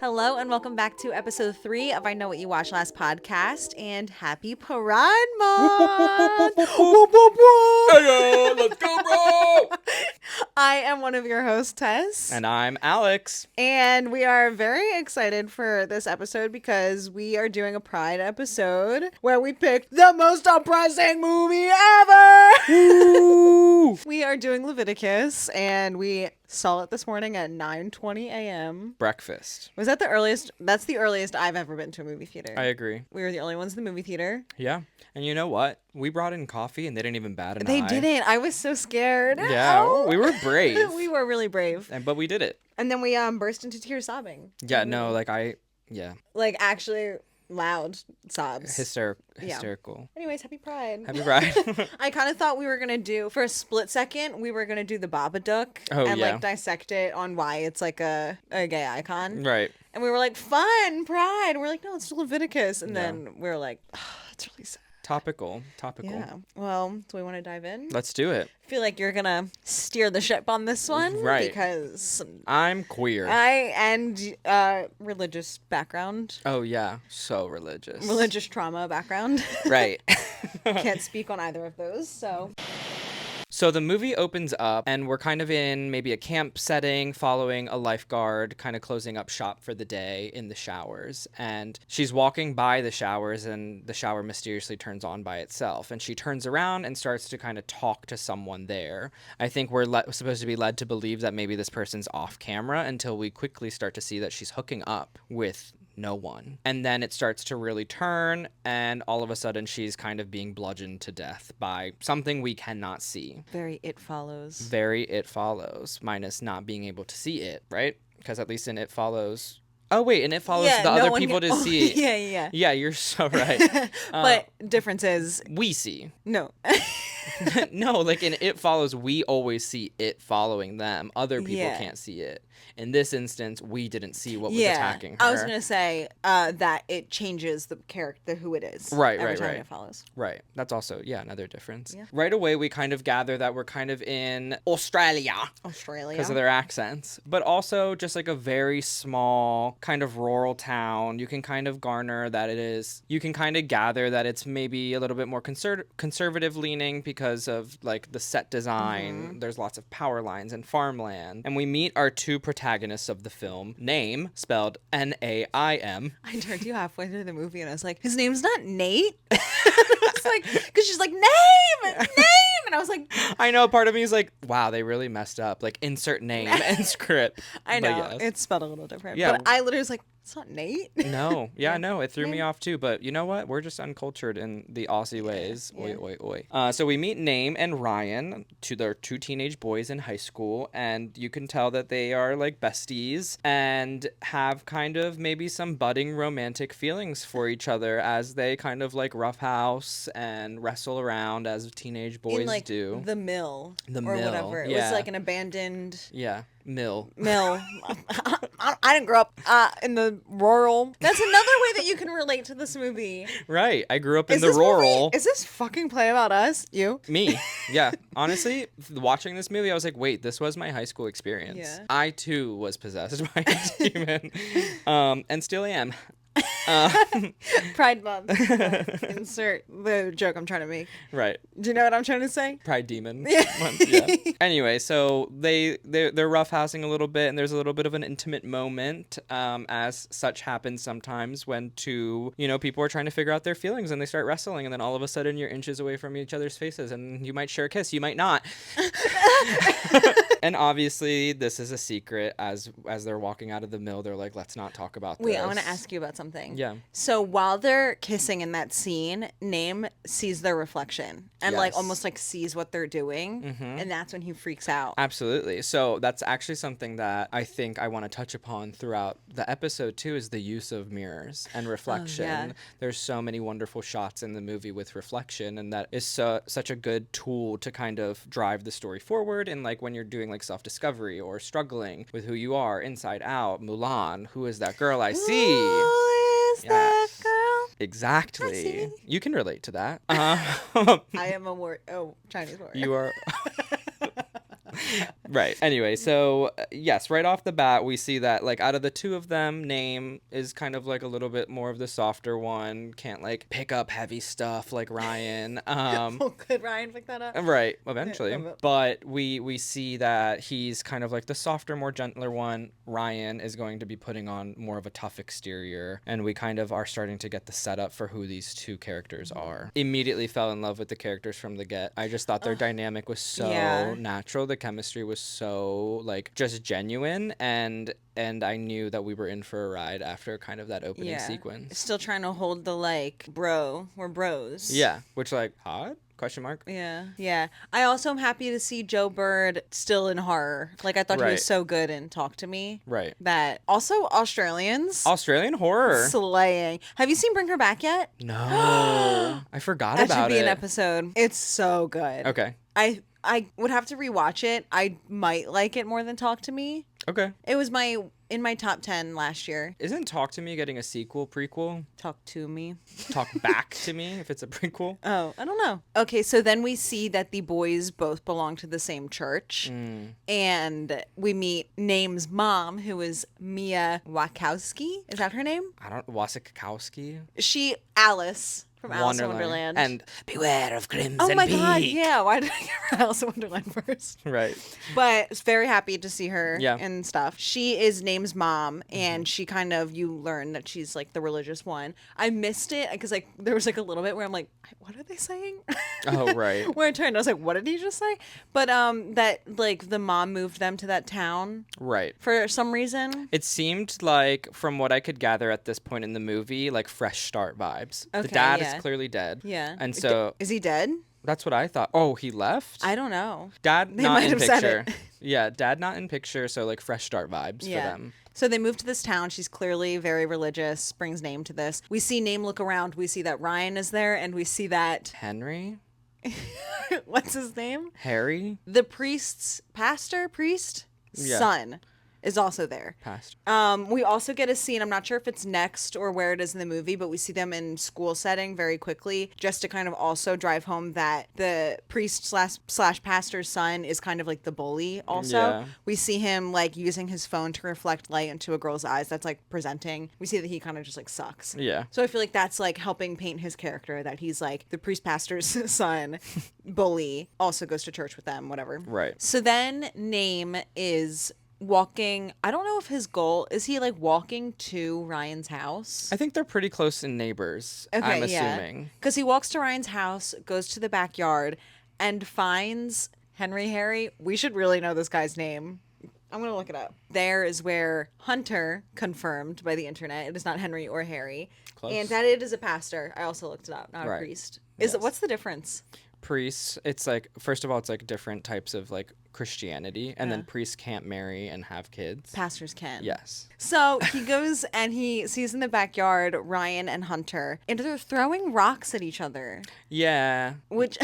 Hello and welcome back to episode 3 of I Know What You Watched Last podcast, and happy Pride Month! Hey, let's go, bro! I am one of your hosts, Tess. And I'm Alex. And we are very excited for this episode because we are doing a Pride episode where we picked the most depressing movie ever! Woo! We are doing Leviticus, and we saw it this morning at 9:20 a.m. Breakfast. Was that the earliest? That's the earliest I've ever been to a movie theater. I agree. We were the only ones in the movie theater. Yeah. And you know what? We brought in coffee and they didn't even bat an They eye. didn't. I was so scared. Yeah, Ow. we were brave. We were really brave. But we did it. And then we burst into tears sobbing. Yeah, no, like actually loud sobs. hysterical. Anyways, happy Pride. Happy Pride. I kind of thought we were going to do, for a split second, we were going to do the Babadook and like dissect it on why it's like a gay icon. Right. And we were like, fun, Pride. And we're like, no, it's Leviticus. And then we were like, oh, it's really sad. Topical. Yeah. Well, do we want to dive in? Let's do it. I feel like you're going to steer the ship on this one. Right. Because I'm queer. Religious background. Oh, yeah. So religious. Religious trauma background. Right. Can't speak on either of those, so... So the movie opens up and we're kind of in maybe a camp setting following a lifeguard kind of closing up shop for the day in the showers. And she's walking by the showers and the shower mysteriously turns on by itself. And she turns around and starts to kind of talk to someone there. I think we're supposed to be led to believe that maybe this person's off camera until we quickly start to see that she's hooking up with no one. And then it starts to really turn and all of a sudden she's kind of being bludgeoned to death by something we cannot see. Very It Follows. Very It Follows, minus not being able to see it, right? Because at least in It Follows... Oh, wait, and It Follows the other people to see it. Yeah. Yeah, you're so right. But difference is... We see. No. No, like in It Follows, we always see it following them. Other people can't see it. In this instance, we didn't see what was attacking her. I was going to say that it changes the character, who it is. Right. Every time It Follows. Right. That's also, another difference. Yeah. Right away, we kind of gather that we're kind of in Australia. Because of their accents. But also just like a very small kind of rural town. You can kind of gather that it's maybe a little bit more conservative leaning because of like the set design. Mm-hmm. There's lots of power lines and farmland. And we meet our two protagonists of the film, Name, spelled N-A-I-M. I turned to you halfway through the movie and I was like, his name's not Nate? It's like, because she's like, name! And I was like... I know, part of me is like, wow, they really messed up. Like, insert name and script. I know, yes. It's spelled a little different. Yeah. But I literally was like, it's not Nate. No. Yeah, I know. It threw me off too. But you know what? We're just uncultured in the Aussie ways. Yeah. Oi. So we meet Name and Ryan, they're two teenage boys in high school. And you can tell that they are like besties and have kind of maybe some budding romantic feelings for each other as they kind of like roughhouse and wrestle around as teenage boys in, like, do. The mill. Or whatever. It was like an abandoned... Yeah. Mill. I didn't grow up in the rural. That's another way that you can relate to this movie. Right. I grew up in the rural. Is this fucking play about us? You? Me. Yeah. Honestly, watching this movie, I was like, wait, this was my high school experience. Yeah. I too was possessed by a demon. And still am. Pride Month. Insert the joke I'm trying to make. Right. Do you know what I'm trying to say? Pride Demon Month, yeah. Anyway, so they're roughhousing a little bit, and there's a little bit of an intimate moment, as such happens sometimes when two, people are trying to figure out their feelings, and they start wrestling, and then all of a sudden you're inches away from each other's faces, and you might share a kiss, you might not. And obviously, this is a secret. As they're walking out of the mill, they're like, let's not talk about this. Wait, I want to ask you about something. Yeah. So while they're kissing in that scene, Name sees their reflection and like almost like sees what they're doing. Mm-hmm. And that's when he freaks out. Absolutely. So that's actually something that I think I want to touch upon throughout the episode too, is the use of mirrors and reflection. Oh, yeah. There's so many wonderful shots in the movie with reflection, and that is such a good tool to kind of drive the story forward. And like when you're doing like self-discovery or struggling with who you are, Inside Out, Mulan, Who Is That Girl I See? Who is that girl? Exactly. You can relate to that. I am a Chinese warrior. You are. Right. Anyway, so yes, right off the bat, we see that like out of the two of them, Name is kind of like a little bit more of the softer one. Can't like pick up heavy stuff like Ryan. Well, could Ryan pick that up? Right, eventually. Yeah. But we see that he's kind of like the softer, more gentler one. Ryan is going to be putting on more of a tough exterior, and we kind of are starting to get the setup for who these two characters are. Immediately fell in love with the characters from the get. I just thought their dynamic was so natural. The chemistry was so like just genuine, and I knew that we were in for a ride after kind of that opening sequence. Still trying to hold the like, bro, we're bros. Yeah, which like hot? Question mark? Yeah. I also am happy to see Joe Bird still in horror. Like, I thought he was so good in Talk to Me. Right. That also Australian horror. Slaying. Have you seen Bring Her Back yet? No. I forgot about it. That should be an episode. It's so good. Okay. I would have to rewatch it. I might like it more than Talk to Me. Okay. It was in my top 10 last year. Isn't Talk to Me getting a sequel, prequel? Talk to Me. Talk Back to Me if it's a prequel? Oh, I don't know. Okay, so then we see that the boys both belong to the same church. And we meet Name's mom, who is Mia Wachowski. Is that her name? Wasikowski? Alice. From Alice in Wonderland. And beware of crimson peak. Oh my God, yeah. Why did I give her Alice in Wonderland first? Right. But I was very happy to see her and stuff. She is Name's mom, and she kind of, you learn that she's like the religious one. I missed it because like there was like a little bit where I'm like, what are they saying? Oh, right. Where I turned, I was like, what did he just say? But that like the mom moved them to that town. Right. For some reason. It seemed like, from what I could gather at this point in the movie, like fresh start vibes. Okay, the dad is clearly dead. Yeah. And so... Is he dead? That's what I thought. Oh, he left? I don't know. Dad They not might in have said picture. it. Yeah, dad not in picture, so like fresh start vibes for them. So they move to this town. She's clearly very religious, brings Name to this. We see Name look around. We see that Ryan is there, and we see that... Henry? What's his name? Harry? The priest's son is also there. Pastor. We also get a scene, I'm not sure if it's next or where it is in the movie, but we see them in school setting very quickly, just to kind of also drive home that the priest slash pastor's son is kind of like the bully also. Yeah. We see him like using his phone to reflect light into a girl's eyes that's like presenting. We see that he kind of just like sucks. Yeah. So I feel like that's like helping paint his character, that he's like the priest pastor's son, bully, also goes to church with them, whatever. Right. So then Name is walking. I don't know if his goal is he like walking to Ryan's house. I think they're pretty close in neighbors. Okay, I'm assuming. Because he walks to Ryan's house, goes to the backyard, and finds Harry. We should really know this guy's name. I'm going to look it up. There is where Hunter confirmed by the internet. It is not Henry or Harry. Close. And that it is a pastor. I also looked it up, not a priest. What's the difference? Priests, it's like, first of all, it's like different types of like Christianity, and then priests can't marry and have kids. Pastors can. Yes. So he goes and he sees in the backyard Ryan and Hunter, and they're throwing rocks at each other. Yeah. Which,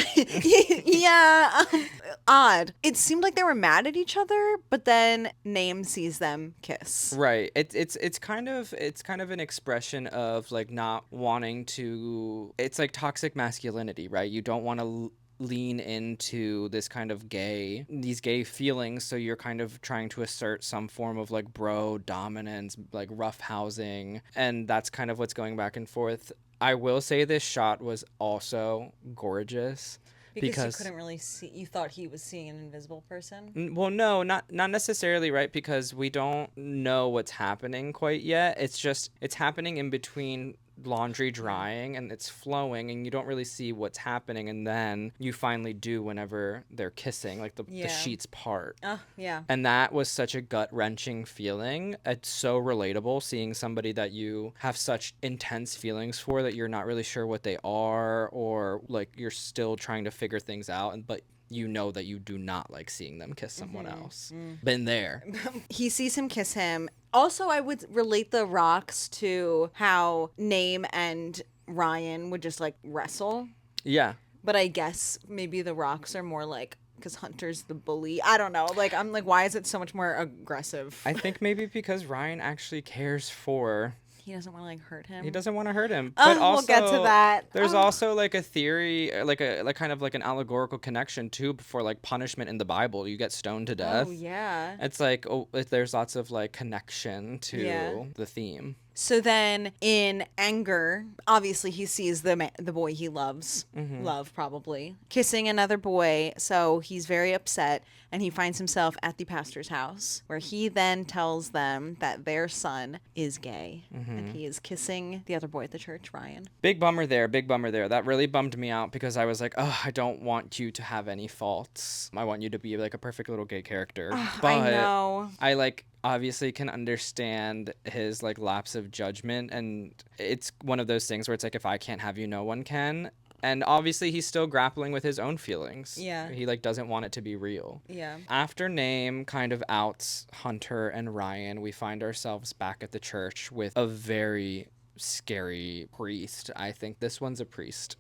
odd. It seemed like they were mad at each other, but then Name sees them kiss. Right. It's kind of an expression of like not wanting to. It's like toxic masculinity, right? You don't want to lean into this kind of these gay feelings, so you're kind of trying to assert some form of like bro dominance, like rough housing, and that's kind of what's going back and forth. I will say this shot was also gorgeous. Because you couldn't really see, you thought he was seeing an invisible person? Well, no, not necessarily, right? Because we don't know what's happening quite yet. It's happening in between laundry drying and it's flowing, and you don't really see what's happening, and then you finally do whenever they're kissing, like the sheets part. Yeah. And that was such a gut-wrenching feeling. It's so relatable, seeing somebody that you have such intense feelings for that you're not really sure what they are, or like you're still trying to figure things out, but you know that you do not like seeing them kiss someone else. Been there. He sees him kiss him. Also, I would relate the rocks to how Name and Ryan would just like wrestle. Yeah. But I guess maybe the rocks are more like, because Hunter's the bully. I don't know. Like, I'm like, why is it so much more aggressive? I think maybe because Ryan actually cares for He doesn't want to like hurt him. He doesn't want to hurt him. Oh, But also, we'll get to that. There's also like a theory, like kind of like an allegorical connection too for like punishment in the Bible. You get stoned to death. Oh yeah. It's like there's lots of like connection to the theme. So then, in anger, obviously he sees the boy he loves, love probably, kissing another boy. So he's very upset, and he finds himself at the pastor's house, where he then tells them that their son is gay, and he is kissing the other boy at the church, Ryan. Big bummer there. Big bummer there. That really bummed me out because I was like, oh, I don't want you to have any faults. I want you to be like a perfect little gay character. But I know. I like obviously can understand his like lapse of judgment, and it's one of those things where it's like, if I can't have you, no one can. And obviously he's still grappling with his own feelings. Yeah. He like doesn't want it to be real. Yeah. After Name kind of outs Hunter and Ryan, we find ourselves back at the church with a very scary priest. I think this one's a priest.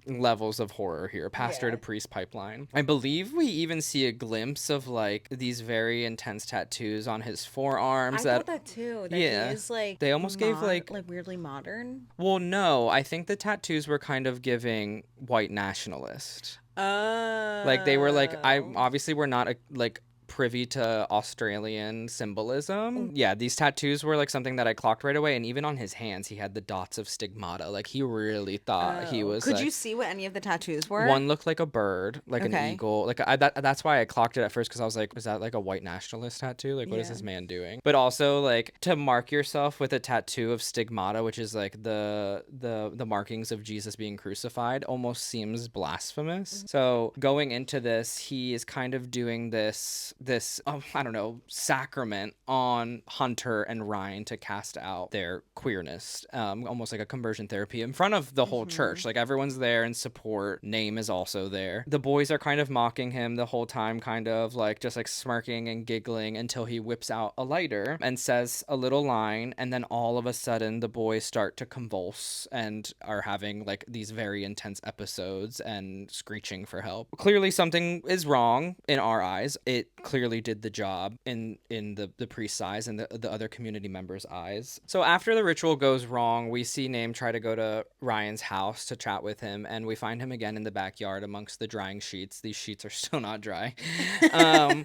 Levels of horror here. Pastor to priest pipeline. I believe we even see a glimpse of like these very intense tattoos on his forearms. I thought that too. That he is like they almost gave like weirdly modern. Well, no, I think the tattoos were kind of giving white nationalist. Like they were like, I obviously we're not like privy to Australian symbolism. Yeah, these tattoos were like something that I clocked right away, and even on his hands he had the dots of stigmata. Like he really thought he was Could like, you see what any of the tattoos were? one looked like a bird, like an eagle. Like that's why I clocked it at first, because I was like, is that like a white nationalist tattoo? Like what is this man doing? But also like to mark yourself with a tattoo of stigmata, which is like the markings of Jesus being crucified, almost seems blasphemous. So going into this, he is kind of doing this I don't know, sacrament on Hunter and Ryan to cast out their queerness, almost like a conversion therapy in front of the whole church. Like everyone's there in support. Name is also there. The boys are kind of mocking him the whole time, kind of like just like smirking and giggling, until he whips out a lighter and says a little line, and then all of a sudden the boys start to convulse and are having like these very intense episodes and screeching for help. Clearly something is wrong in our eyes. It clearly did the job in the priest's eyes and the other community members' eyes. So after the ritual goes wrong, we see Name try to go to Ryan's house to chat with him, and we find him again in the backyard amongst the drying sheets. These sheets are still not dry.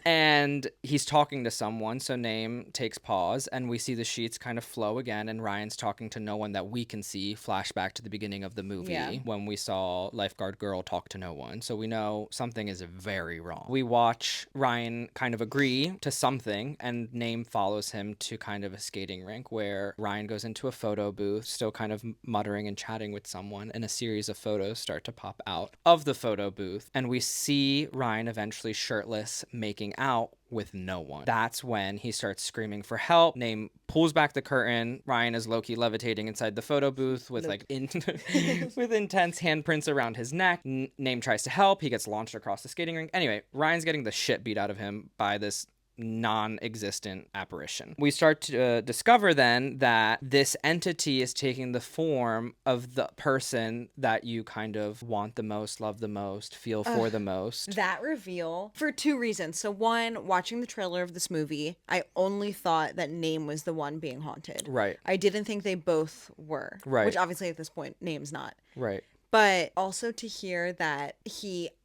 And he's talking to someone, so Name takes pause, and we see the sheets kind of flow again, and Ryan's talking to no one that we can see. Flashback to the beginning of the movie when we saw lifeguard girl talk to no one. So we know something is very wrong. We watch Ryan kind of agree to something, and Name follows him to kind of a skating rink where Ryan goes into a photo booth, still kind of muttering and chatting with someone, and a series of photos start to pop out of the photo booth, and we see Ryan eventually shirtless making out with no one. That's when he starts screaming for help. Name pulls back the curtain. Ryan is low-key levitating inside the photo booth with with intense handprints around his neck. Name tries to help. He gets launched across the skating rink. Anyway, Ryan's getting the shit beat out of him by this non-existent apparition. We start to discover then that this entity is taking the form of the person that you kind of want the most, love the most, feel for the most. That reveal for two reasons. So one, watching the trailer of this movie, I only thought that Name was the one being haunted. Right. I didn't think they both were. Right. Which obviously at this point, Name's not. Right. But also to hear that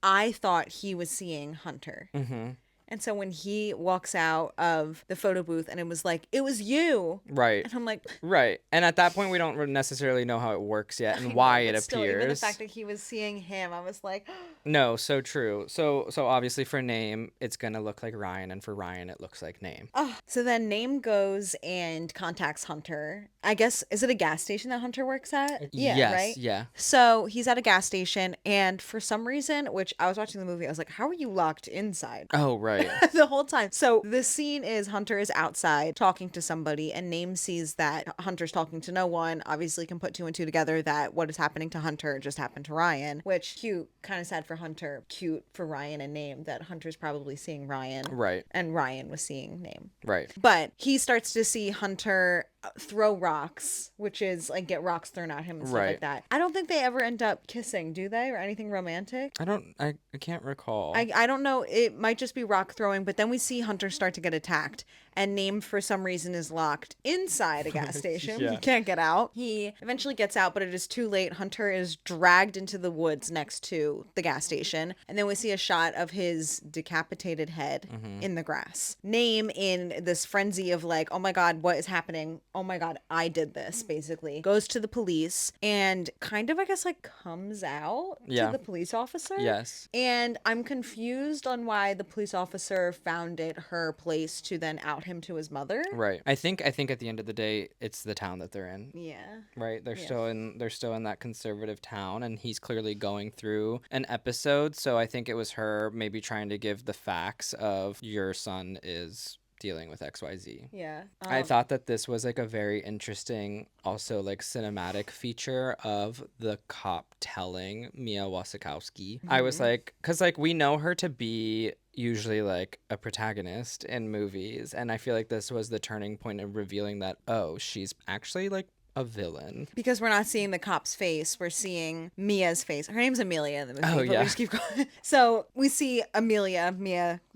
I thought he was seeing Hunter. Mm-hmm. And so when he walks out of the photo booth and it was like, it was you. Right. And I'm like... Right. And at that point, we don't necessarily know how it works yet and why it appears. Still, even the fact that he was seeing him, I was like... No, so true. So obviously for Name, it's going to look like Ryan. And for Ryan, it looks like Name. So then Name goes and contacts Hunter. I guess, is it a gas station that Hunter works at? Yeah, yes, right? Yeah. So he's at a gas station. And for some reason, which I was watching the movie, I was like, how are you locked inside? Oh, right. The whole time. So the scene is Hunter is outside talking to somebody, and Name sees that Hunter's talking to no one, obviously can put two and two together that what is happening to Hunter just happened to Ryan, which cute, kind of sad for Hunter, cute for Ryan and Name that Hunter's probably seeing Ryan. Right. And Ryan was seeing Name. Right. But he starts to see Hunter throw rocks, which is like get rocks thrown at him and stuff like that. I don't think they ever end up kissing, do they? Or anything romantic? I can't recall. I don't know. It might just be rock throwing, but then we see Hunter start to get attacked. and Name for some reason is locked inside a gas station. Yeah. He can't get out. He eventually gets out, but it is too late. Hunter is dragged into the woods next to the gas station, and then we see a shot of his decapitated head in the grass. Name, in this frenzy of like, oh my god, what is happening? Oh my god, I did this, basically goes to the police and kind of, I guess, like comes out Yeah. to the police officer. Yes. And I'm confused on why the police officer found it her place to then out him to his mother. Right. I think at the end of the day, it's the town that they're in. Yeah. Right. They're still in that conservative town, and he's clearly going through an episode. So I think it was her maybe trying to give the facts of your son is dealing with XYZ. Yeah. I thought that this was like a very interesting, also like cinematic feature of the cop telling Mia Wasikowski. I was like, because like we know her to be usually like a protagonist in movies, and I feel like this was the turning point of revealing that, oh, she's actually like a villain. Because we're not seeing the cop's face, we're seeing Mia's face. Her name's Amelia in the movie, Oh, but yeah. we just keep going. So we see Amelia,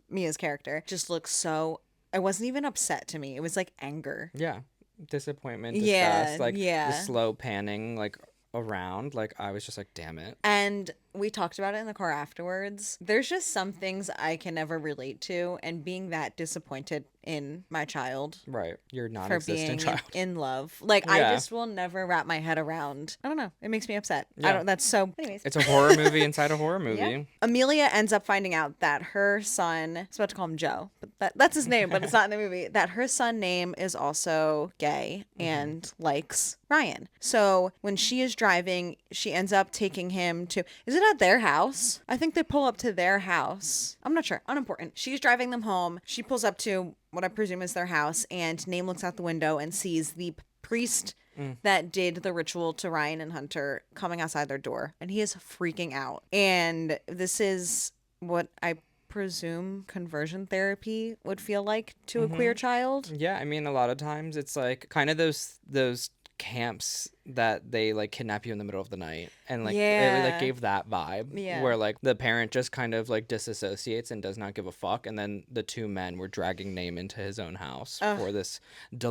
Mia's character, just looks so, it wasn't even upset to me. It was like anger. Yeah. Disappointment, Yeah, disgust, like yeah. the slow panning like around. Like I was just like, damn it. And we talked about it in the car afterwards. There's just some things I can never relate to, and being that disappointed in my child Right. Your for non-existent being child. in love. Like, I Yeah. just will never wrap my head around. I don't know. It makes me upset. I Yeah. don't, that's so, anyways. It's a horror movie inside a horror movie. Yep. Amelia ends up finding out that her son, I was about to call him Joe, but that's his name, but it's not in the movie, that her son name is also gay and likes Ryan. So when she is driving, she ends up taking him to, is it at their house? I think they pull up to their house. I'm not sure. Unimportant. She's driving them home. She pulls up to what I presume is their house, and Name looks out the window and sees the priest that did the ritual to Ryan and Hunter coming outside their door, and he is freaking out. And this is what I presume conversion therapy would feel like to a queer child. Yeah, I mean, a lot of times it's like kind of those camps that they like kidnap you in the middle of the night, and like it Yeah. like gave that vibe. Yeah. Where like the parent just kind of like disassociates and does not give a fuck, and then the two men were dragging Name into his own house for this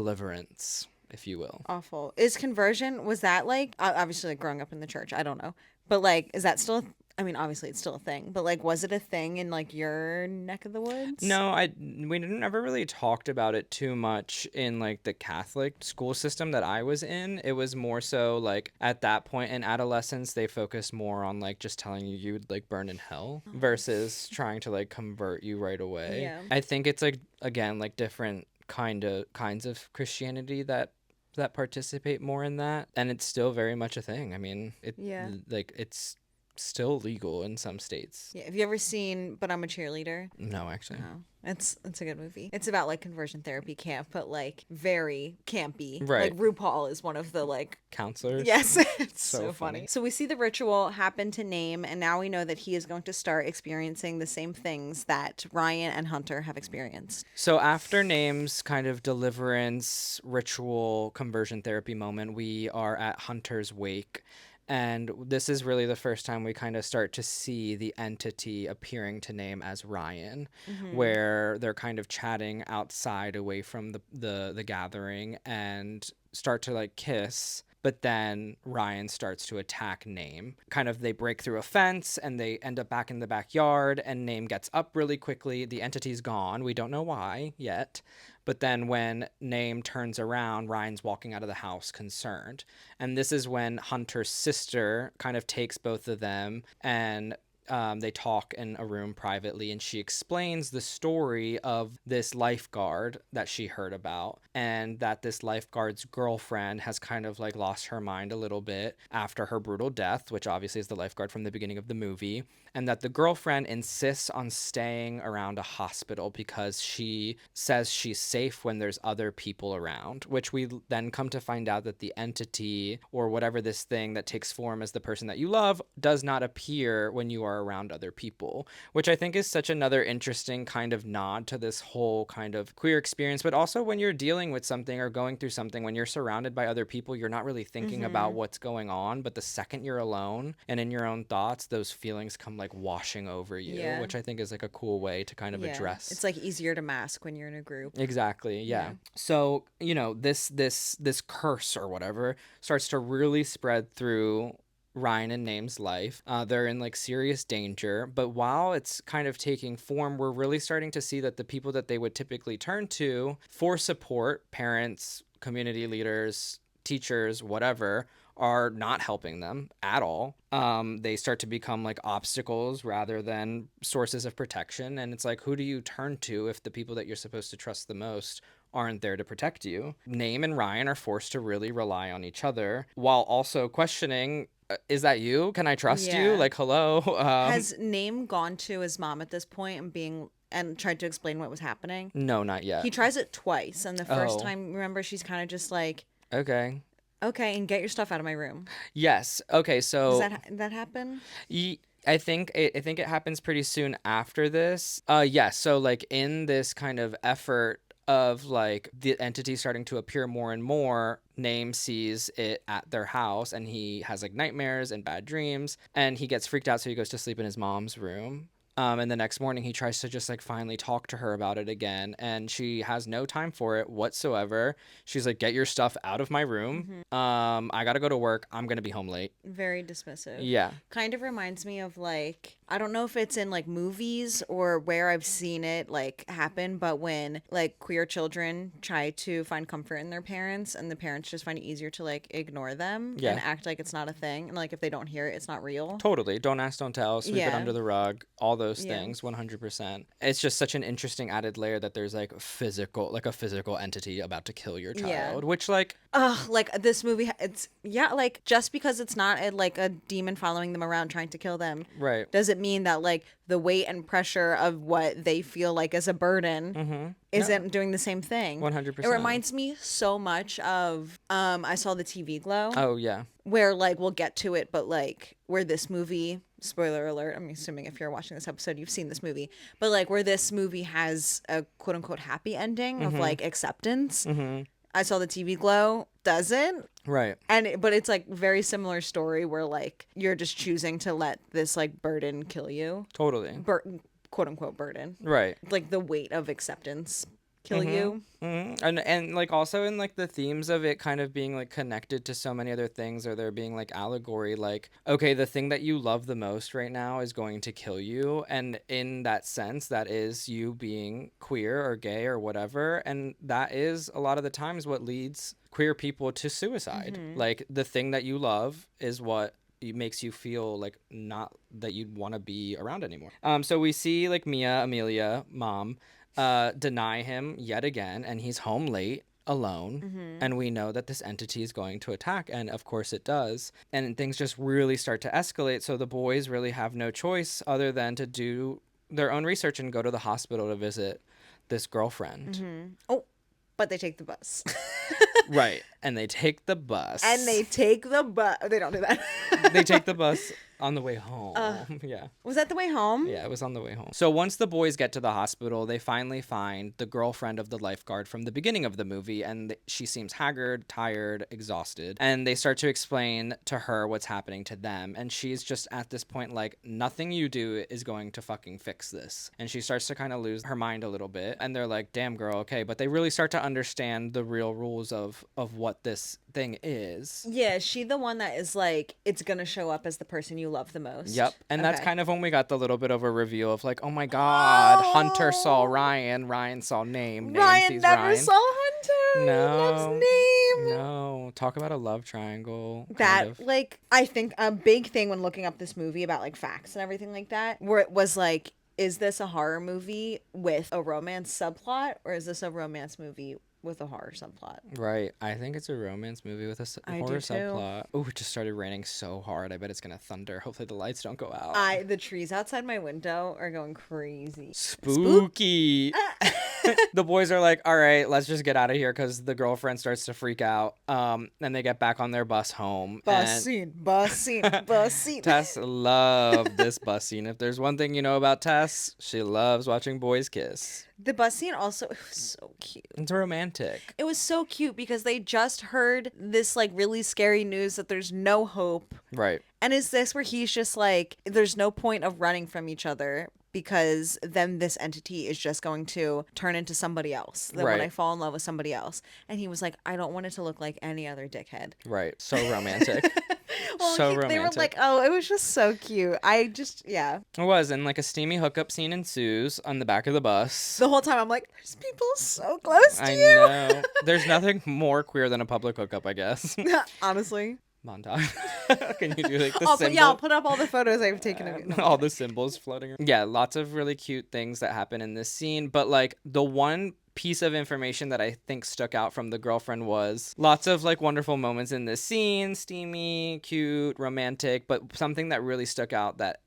deliverance, if you will. Awful. Is conversion, was that like, obviously like growing up in the church, I don't know, but like, is that still, I mean, obviously it's still a thing, but like, was it a thing in like your neck of the woods? No, we never really talked about it too much in like the Catholic school system that I was in. It was more so like at that point in adolescence, they focused more on like just telling you would like burn in hell versus trying to like convert you right away. Yeah. I think it's like, again, like different kinds of Christianity that participate more in that, and it's still very much a thing. I mean, it's still legal in some states. Yeah. Have you ever seen But I'm a Cheerleader? No, actually. No. It's a good movie. It's about like conversion therapy camp, but like very campy. Right. Like RuPaul is one of the like, Counselors. yes, it's so So funny. funny. So we see the ritual happen to Name, and now we know that he is going to start experiencing the same things that Ryan and Hunter have experienced. So after Name's kind of deliverance ritual conversion therapy moment, we are at Hunter's wake. And this is really the first time we kind of start to see the entity appearing to Name as Ryan, where they're kind of chatting outside away from the gathering and start to like kiss. But then Ryan starts to attack Name. Kind of they break through a fence and they end up back in the backyard, and Name gets up really quickly. The entity's gone. We don't know why yet. But then when Name turns around, Ryan's walking out of the house concerned. And this is when Hunter's sister kind of takes both of them, and they talk in a room privately, and she explains the story of this lifeguard that she heard about, and that this lifeguard's girlfriend has kind of like lost her mind a little bit after her brutal death, which obviously is the lifeguard from the beginning of the movie, and that the girlfriend insists on staying around a hospital because she says she's safe when there's other people around, which we then come to find out that the entity or whatever this thing that takes form as the person that you love does not appear when you are are around other people, which I think is such another interesting kind of nod to this whole kind of queer experience. But also when you're dealing with something or going through something, when you're surrounded by other people, you're not really thinking about what's going on. But the second you're alone and in your own thoughts, those feelings come like washing over you, which I think is like a cool way to kind of address. It's like easier to mask when you're in a group. Exactly. Yeah. So, you know, this curse or whatever starts to really spread through Ryan and Name's life. They're in like serious danger, but while it's kind of taking form, we're really starting to see that the people that they would typically turn to for support, parents, community leaders, teachers, whatever, are not helping them at all. They start to become like obstacles rather than sources of protection. And it's like, who do you turn to if the people that you're supposed to trust the most aren't there to protect you? Name and Ryan are forced to really rely on each other while also questioning, is that you? Can I trust you? Like, hello? Has Name gone to his mom at this point and tried to explain what was happening? No, not yet. He tries it twice. And the first time, remember, she's kind of just like, okay, and get your stuff out of my room. Yes. Okay, so Does that happen? I think it happens pretty soon after this. Yes. So like in this kind of effort of like the entity starting to appear more and more, Name sees it at their house and he has like nightmares and bad dreams and he gets freaked out, so he goes to sleep in his mom's room. And the next morning he tries to just like finally talk to her about it again, and she has no time for it whatsoever. She's like, get your stuff out of my room. I gotta go to work. I'm gonna be home late. Very dismissive. Yeah. Kind of reminds me of like, I don't know if it's in like movies or where I've seen it like happen, but when like queer children try to find comfort in their parents and the parents just find it easier to like ignore them and act like it's not a thing, and like if they don't hear it, it's not real. Totally. Don't ask, don't tell, sweep it under the rug, all those things. 100%. It's just such an interesting added layer that there's like a physical entity about to kill your child, which like like this movie, it's like just because it's not like a demon following them around trying to kill them, right, doesn't mean that like the weight and pressure of what they feel like as a burden isn't doing the same thing. 100%. It reminds me so much of I saw the TV Glow. Oh yeah. Where like we'll get to it, but like where this movie, spoiler alert, I'm assuming if you're watching this episode you've seen this movie, but like where this movie has a quote unquote happy ending of like acceptance. I Saw the TV Glow doesn't. Right. But it's like very similar story where like you're just choosing to let this like burden kill you. Totally. Quote unquote burden. Right. Like the weight of acceptance kill you. And like also in like the themes of it kind of being like connected to so many other things, or there being like allegory, like, okay, the thing that you love the most right now is going to kill you, and in that sense that is you being queer or gay or whatever, and that is a lot of the times what leads queer people to suicide. Like the thing that you love is what makes you feel like not that you'd want to be around anymore. So we see like Amelia, mom, deny him yet again, and he's home late alone, and we know that this entity is going to attack, and of course it does, and things just really start to escalate. So the boys really have no choice other than to do their own research and go to the hospital to visit this girlfriend. Oh, but they take the bus. Right. And they take the bus. They don't do that. They take the bus on the way home. Yeah. Was that the way home? Yeah, it was on the way home. So once the boys get to the hospital, they finally find the girlfriend of the lifeguard from the beginning of the movie, and she seems haggard, tired, exhausted. And they start to explain to her what's happening to them. And she's just at this point like, nothing you do is going to fucking fix this. And she starts to kind of lose her mind a little bit. And they're like, damn girl, okay. But they really start to understand the real rules of what this thing is. Yeah, she the one that is like, it's gonna show up as the person you love the most. Yep. And that's kind of when we got the little bit of a reveal of like, oh my god, Hunter saw Ryan saw Name Ryan never Ryan. saw Hunter. No. Loves Name. No. Talk about a love triangle. That like, I think a big thing when looking up this movie about like facts and everything like that, where it was like, is this a horror movie with a romance subplot, or is this a romance movie with a horror subplot? Right. I think it's a romance movie with a horror subplot. Oh, it just started raining so hard. I bet it's going to thunder. Hopefully the lights don't go out. The trees outside my window are going crazy. Spooky. The boys are like, all right, let's just get out of here because the girlfriend starts to freak out. And they get back on their bus home. Bus scene. Tess loved this bus scene. If there's one thing you know about Tess, she loves watching boys kiss. The bus scene also, it was so cute. It's romantic. It was so cute because they just heard this like really scary news that there's no hope. Right. And is this where he's just like, there's no point of running from each other because then this entity is just going to turn into somebody else. Then when Right. I fall in love with somebody else. And he was like, I don't want it to look like any other dickhead. Right. So romantic. Romantic. They were like, oh, it was just so cute. Yeah. It was. And like a steamy hookup scene ensues on the back of the bus. The whole time I'm like, there's people so close to I you. know. There's nothing more queer than a public hookup, I guess. Honestly. Montage. Can you do like the symbol? I'll put up all the photos I've taken of you. All the symbols floating around. Yeah, lots of really cute things that happen in this scene. But like the one piece of information that I think stuck out from the girlfriend was lots of like wonderful moments in this scene, steamy, cute, romantic, but something that really stuck out that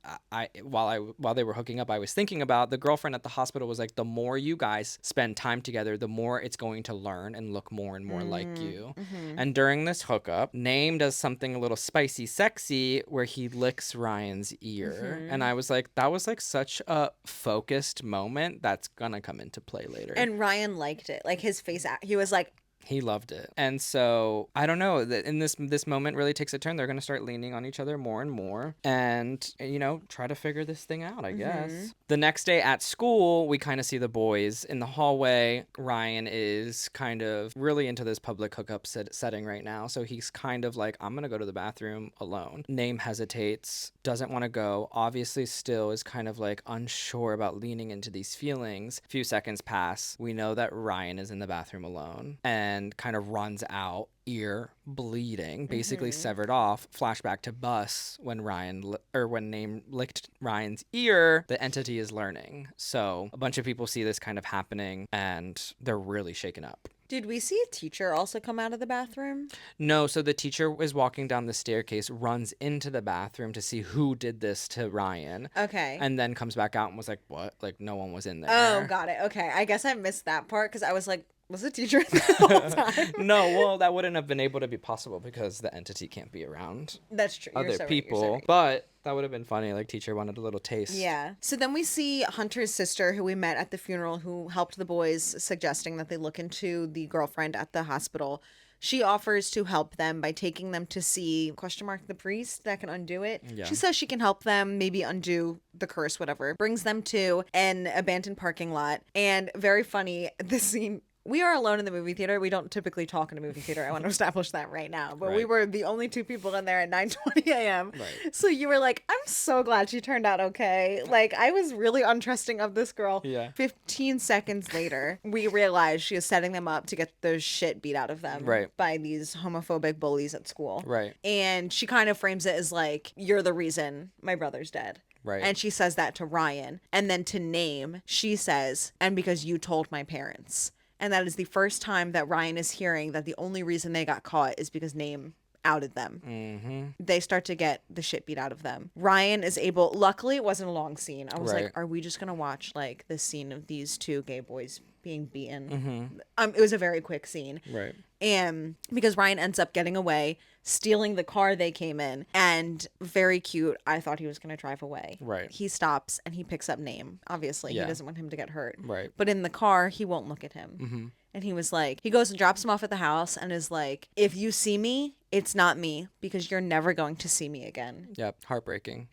while they were hooking up, I was thinking about, the girlfriend at the hospital was like, the more you guys spend time together, the more it's going to learn and look more and more like you. Mm-hmm. And during this hookup, Name does something a little spicy sexy where he licks Ryan's ear. Mm-hmm. And I was like, that was like such a focused moment that's gonna come into play later. And Ryan liked it. Like his face, he was like, he loved it. And so I don't know that in this moment really takes a turn. They're going to start leaning on each other more and more and, you know, try to figure this thing out, I guess. The next day at school, we kind of see the boys in the hallway. Ryan is kind of really into this public hookup setting right now. So he's kind of like, I'm going to go to the bathroom alone. Name hesitates, doesn't want to go. Obviously still is kind of like unsure about leaning into these feelings. A few seconds pass. We know that Ryan is in the bathroom alone and kind of runs out, ear bleeding, basically severed off. Flashback to bus when when Name licked Ryan's ear, the entity is learning. So a bunch of people see this kind of happening and they're really shaken up. did we see a teacher also come out of the bathroom? No, so the teacher is walking down the staircase, runs into the bathroom to see who did this to Ryan. Okay. And then comes back out and was like, what? Like no one was in there. Oh, got it. Okay. I guess I missed that part because I was like, was the teacher the whole time? No, well, that wouldn't have been able to be possible because the entity can't be around That's true. other people. But that would have been funny. Like, teacher wanted a little taste. Yeah. So then we see Hunter's sister, who we met at the funeral, who helped the boys, suggesting that they look into the girlfriend at the hospital. She offers to help them by taking them to see, the priest that can undo it. Yeah. She says she can help them, maybe undo the curse, whatever. Brings them to an abandoned parking lot. And very funny, this scene. We are alone in the movie theater. We don't typically talk in a movie theater. I want to establish that right now. But we Right. were the only two people in there at 9:20 a.m. Right. So you were like, I'm so glad she turned out okay. Like, I was really untrusting of this girl. Yeah. 15 seconds later, we realized she was setting them up to get the shit beat out of them Right. by these homophobic bullies at school. Right. And she kind of frames it as like, you're the reason my brother's dead. Right. And she says that to Ryan. And then to Name, she says, and because you told my parents. And that is the first time that Ryan is hearing that the only reason they got caught is because Name outed them. Mm-hmm. They start to get the shit beat out of them. Ryan is able, luckily it wasn't a long scene. I was Right. like, are we just going to watch like this scene of these two gay boys being beaten? Mm-hmm. It was a very quick scene. Right. And because Ryan ends up getting away, stealing the car they came in, and very cute. I thought he was going to drive away. Right. He stops and he picks up Name. Obviously, Yeah. he doesn't want him to get hurt. Right. But in the car, he won't look at him. Mm-hmm. And he was like, he goes and drops him off at the house and is like, if you see me, it's not me because you're never going to see me again. Yep. Heartbreaking.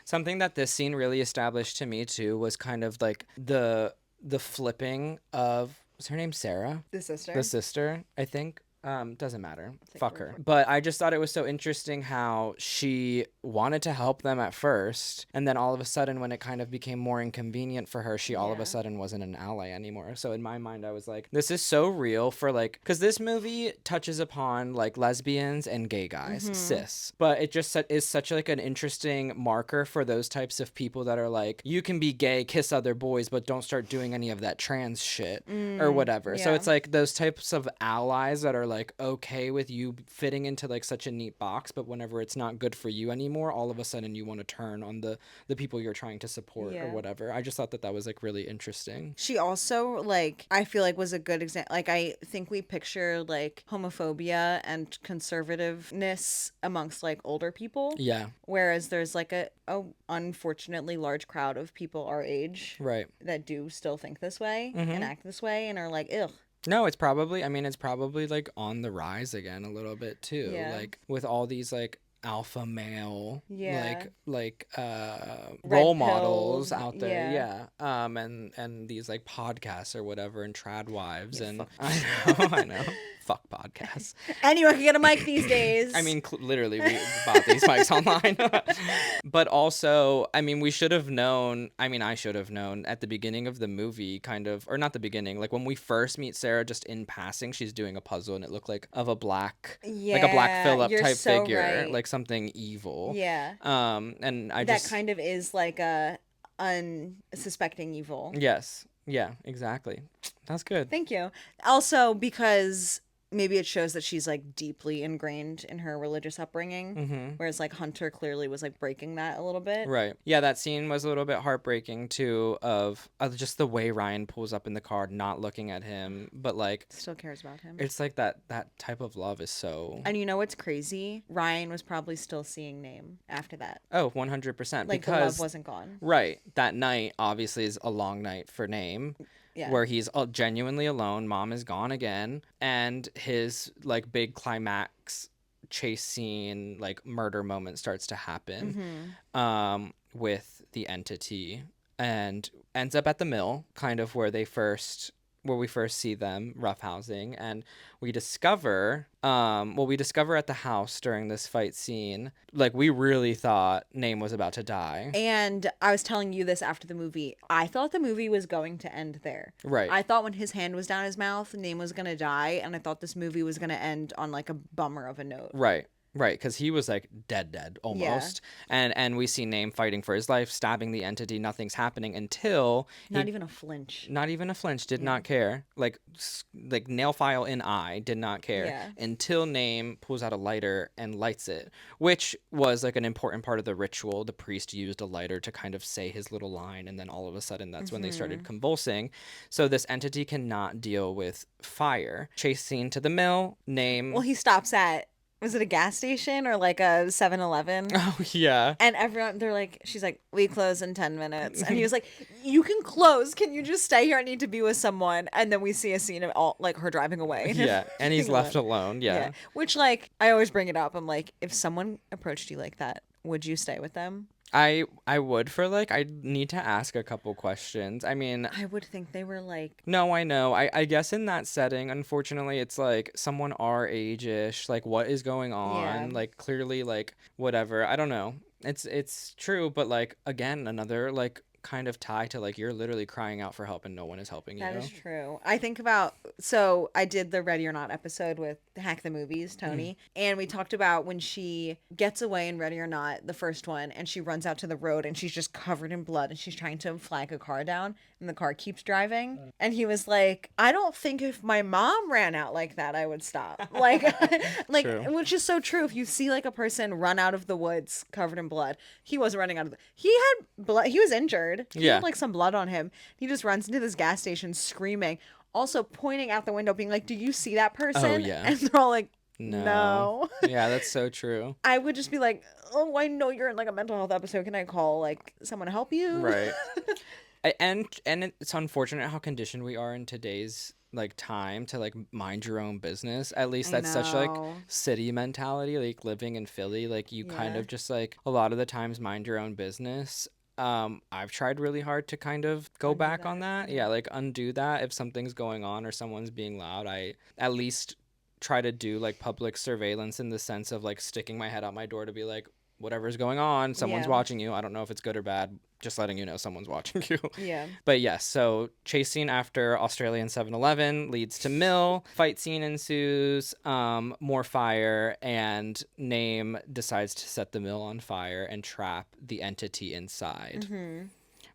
Something that this scene really established to me too was kind of like the flipping of, was her name Sarah? The sister. The sister, I think. Doesn't matter. Fuck her. But I just thought it was so interesting how she wanted to help them at first, and then all of a sudden when it kind of became more inconvenient for her, she all of Yeah. a sudden wasn't an ally anymore. So in my mind I was like, this is so real for like, because this movie touches upon like lesbians and gay guys, cis, but it just is such like an interesting marker for those types of people that are like, you can be gay, kiss other boys, but don't start doing any of that trans shit or whatever. So yeah. it's like those types of allies that are like okay with you fitting into like such a neat box, but whenever it's not good for you anymore, all of a sudden you want to turn on the people you're trying to support or whatever. I just thought that was like really interesting. She also, like, I feel like was a good example. Like, I think we picture like homophobia and conservativeness amongst like older people. Yeah. Whereas there's like a unfortunately large crowd of people our age Right. that do still think this way and act this way and are like, ugh. No, it's probably, I mean, it's probably like on the rise again a little bit too. Yeah. Like with all these like alpha male Yeah. like Red role pills, models out there. yeah. And these like podcasts or whatever and trad wives Yeah, and fuck. I know. Fuck podcasts. Anyone can get a mic these days. I mean, literally, we bought these mics online. But also, I mean, we should have known. I mean, I should have known at the beginning of the movie, kind of, or not the beginning, like when we first meet Sarah, just in passing, she's doing a puzzle, and it looked like of a black, like a Black Phillip you're type so figure, right. like something evil. Yeah. And I that just kind of is like a unsuspecting evil. Yes. Yeah. Exactly. That's good. Thank you. Also, because maybe it shows that she's like deeply ingrained in her religious upbringing, whereas like Hunter clearly was like breaking that a little bit. Right. Yeah, that scene was a little bit heartbreaking too, of just the way Ryan pulls up in the car, not looking at him, but like Still cares about him. it's like that type of love is so. And you know what's crazy? Ryan was probably still seeing Name after that. Oh, 100%. Like, because the love wasn't gone. Right. That night obviously is a long night for Name. Yeah. Where he's genuinely alone, mom is gone again, and his like big climax chase scene, like murder moment starts to happen with the entity, and ends up at the mill, kind of where we first see them roughhousing, and we discover at the house during this fight scene, like we really thought Name was about to die. And I was telling you this after the movie. I thought the movie was going to end there. Right. I thought when his hand was down his mouth, Name was going to die, and I thought this movie was going to end on like a bummer of a note. Right. Right, because he was like dead almost. Yeah. And we see Name fighting for his life, stabbing the entity. Nothing's happening until not even a flinch. Not even a flinch. Did not care. Like nail file in eye. Did not care until Name pulls out a lighter and lights it, which was like an important part of the ritual. The priest used a lighter to kind of say his little line, and then all of a sudden that's when they started convulsing. So this entity cannot deal with fire. Chase scene to the mill. Name. Well, he stops at. Was it a gas station or like a 7-Eleven? Oh, yeah. And everyone, she's like, we close in 10 minutes. And he was like, you can close. Can you just stay here? I need to be with someone. And then we see a scene of all like her driving away. Yeah. And he's left alone. Yeah. Which, like, I always bring it up. I'm like, if someone approached you like that, would you stay with them? I would for like, I need to ask a couple questions. I mean, I would think they were like. No, I know. I guess in that setting, unfortunately, it's like someone our age-ish, like what is going on? Yeah. Like clearly like whatever. I don't know. It's true, but like again, another like kind of tie to like you're literally crying out for help and no one is helping you. That is true. I think about, so I did the Ready or Not episode with Hack the Movies, Tony, and we talked about when she gets away in Ready or Not, the first one, and she runs out to the road and she's just covered in blood and she's trying to flag a car down and the car keeps driving. And he was like, I don't think if my mom ran out like that, I would stop. Like, which is so true. If you see like a person run out of the woods covered in blood, he wasn't running out of he had blood. He was injured. He had like some blood on him. He just runs into this gas station screaming, also pointing out the window, being like, do you see that person? Oh, yeah. And they're all like, no. Yeah, that's so true. I would just be like, oh, I know you're in like a mental health episode. Can I call like someone to help you? Right. And it's unfortunate how conditioned we are in today's like time to like mind your own business. At least that's such like city mentality, like living in Philly, like you kind of just like a lot of the times mind your own business. I've tried really hard to kind of go back on that. Yeah, like undo that. If something's going on or someone's being loud, I at least try to do like public surveillance in the sense of like sticking my head out my door to be like, whatever's going on, someone's watching you. I don't know if it's good or bad, just letting you know someone's watching you. Yeah. But yes, so chase scene after Australian 7-Eleven leads to mill. Fight scene ensues, more fire, and Name decides to set the mill on fire and trap the entity inside.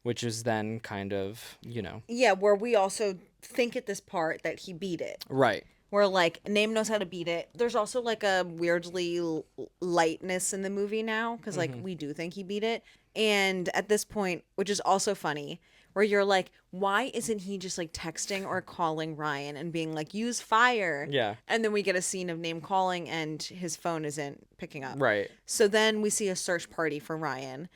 Which is then kind of, you know. Yeah, where we also think at this part that he beat it. Right. where like Name knows how to beat it. There's also like a weirdly lightness in the movie now because like we do think he beat it. And at this point, which is also funny, where you're like, why isn't he just like texting or calling Ryan and being like, use fire? Yeah. And then we get a scene of Name calling and his phone isn't picking up. Right. So then we see a search party for Ryan.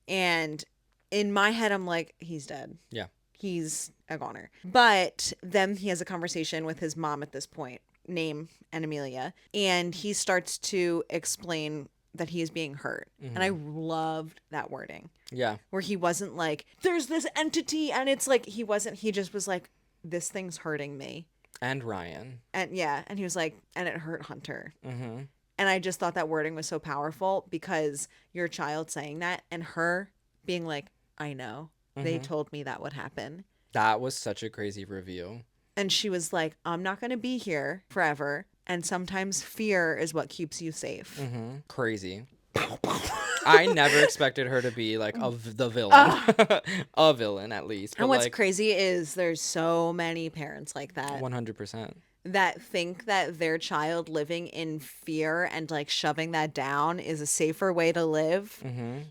And in my head, I'm like, he's dead. Yeah. He's a goner. But then he has a conversation with his mom at this point, Name and Amelia. And he starts to explain that he is being hurt. And I loved that wording. Yeah. Where he wasn't like, there's this entity. And it's like, he just was like, this thing's hurting me. And Ryan. And yeah. And he was like, and it hurt Hunter. Mm-hmm. And I just thought that wording was so powerful because your child saying that and her being like, I know. They told me that would happen. That was such a crazy review. And she was like, I'm not going to be here forever. And sometimes fear is what keeps you safe. Crazy. I never expected her to be like the villain. A villain, at least. But And what's like, crazy is there's so many parents like that 100%. that think that their child living in fear and like shoving that down is a safer way to live,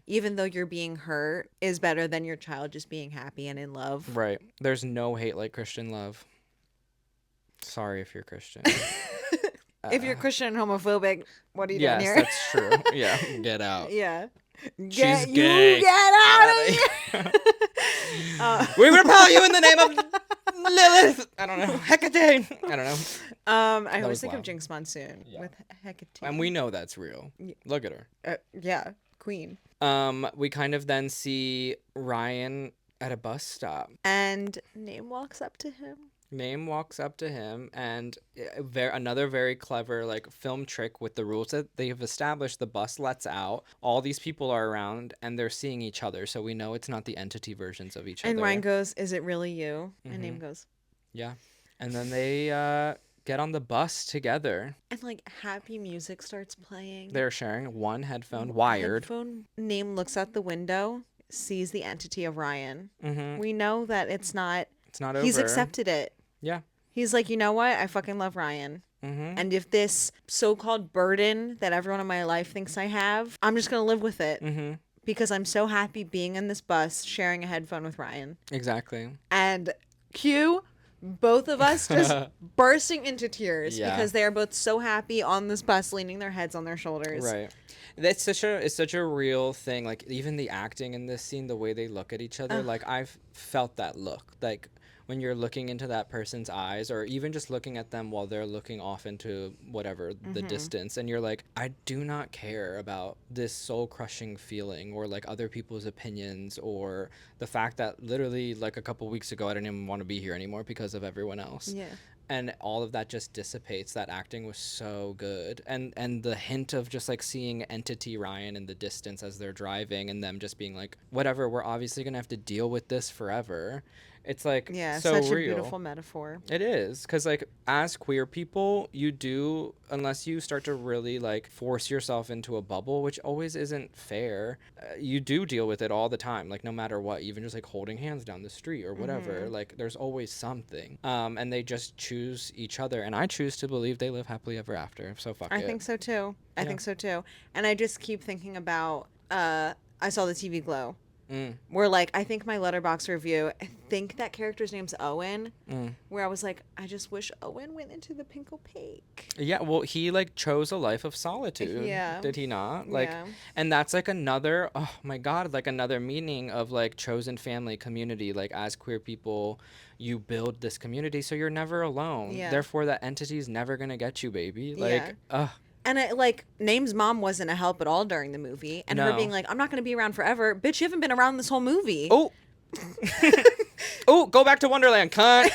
even though you're being hurt, is better than your child just being happy and in love. Right. There's no hate like Christian love. Sorry if you're Christian. If you're Christian and homophobic, what are you doing Yes, here? that's true. Yeah, get out. Yeah. She's gay. Get out of here. We repel you in the name of Lilith. I don't know. Hecate. I don't know. I always was think loud. of Jinx Monsoon with Hecate. And we know that's real. Look at her. Yeah, queen. We kind of then see Ryan at a bus stop. And Name walks up to him. Name walks up to him, and another very clever like film trick with the rules that they have established. The bus lets out. All these people are around, and they're seeing each other, so we know it's not the entity versions of each other. And Ryan goes, "Is it really you?" And Name goes, "Yeah." And then they get on the bus together. and like happy music starts playing. They're sharing one headphone, wired. Name looks out the window, sees the entity of Ryan. Mm-hmm. We know that it's not. It's not over. He's accepted it. Yeah. He's like, you know what? I fucking love Ryan. Mm-hmm. And if this so-called burden that everyone in my life thinks I have, I'm just going to live with it. Mm-hmm. Because I'm so happy being in this bus, sharing a headphone with Ryan. Exactly. And cue both of us just bursting into tears Yeah. because they are both so happy on this bus, leaning their heads on their shoulders. Right. It's such a real thing. Like even the acting in this scene, the way they look at each other, like I've felt that look. Like when you're looking into that person's eyes, or even just looking at them while they're looking off into whatever the distance, and you're like, I do not care about this soul crushing feeling or like other people's opinions or the fact that literally like a couple weeks ago I didn't even want to be here anymore because of everyone else. Yeah. And all of that just dissipates. That acting was so good. And the hint of just like seeing entity Ryan in the distance as they're driving and them just being like, whatever, we're obviously gonna have to deal with this forever. It's like so such real. a beautiful metaphor. It is, because like as queer people, you do, unless you start to really like force yourself into a bubble, which always isn't fair, you do deal with it all the time, like no matter what, even just like holding hands down the street or whatever, like there's always something. And they just choose each other, and I choose to believe they live happily ever after. So fuck it. I think so too. I think so too. And I just keep thinking about, I saw the TV Glow. Where like I think my Letterboxd review, I think that character's name's Owen, where I was like, I just wish Owen went into the pink opaque. Yeah, well, he like chose a life of solitude. Yeah. Did he not? Like, Yeah. and that's like another, oh my God, like another meaning of like chosen family community. Like as queer people, you build this community so you're never alone. Yeah. Therefore, that entity's never gonna get you, baby. Like, And I, like, Name's mom wasn't a help at all during the movie. And her No. being like, I'm not going to be around forever. Bitch, you haven't been around this whole movie. Oh. Oh, go back to Wonderland, cunt.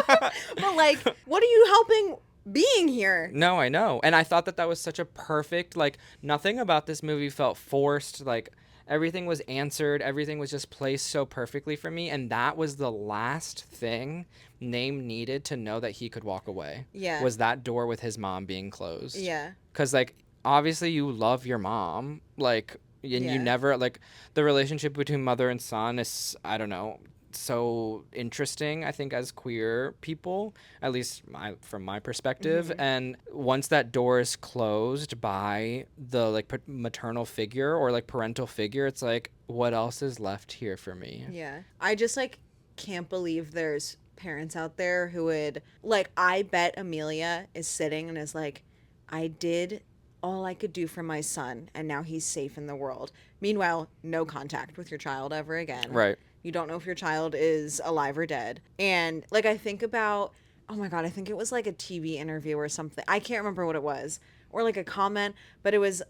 But, like, what are you helping being here? No, I know. And I thought that was such a perfect, like, nothing about this movie felt forced. Like, everything was answered. Everything was just placed so perfectly for me. And that was the last thing Name needed to know that he could walk away. Yeah. Was that door with his mom being closed. Yeah. Because, like, obviously you love your mom. Like, and you never, like, the relationship between mother and son is, I don't know, so interesting, I think, as queer people, at least from my perspective. And once that door is closed by the like maternal figure or like parental figure, it's like, what else is left here for me? Yeah. I just like can't believe there's parents out there who would like, I bet Amelia is sitting and is like, I did all I could do for my son and now he's safe in the world. Meanwhile, no contact with your child ever again. Right. You don't know if your child is alive or dead. And like I think about, oh my God, I think it was like a TV interview or something. I can't remember what it was. Or like a comment, but it was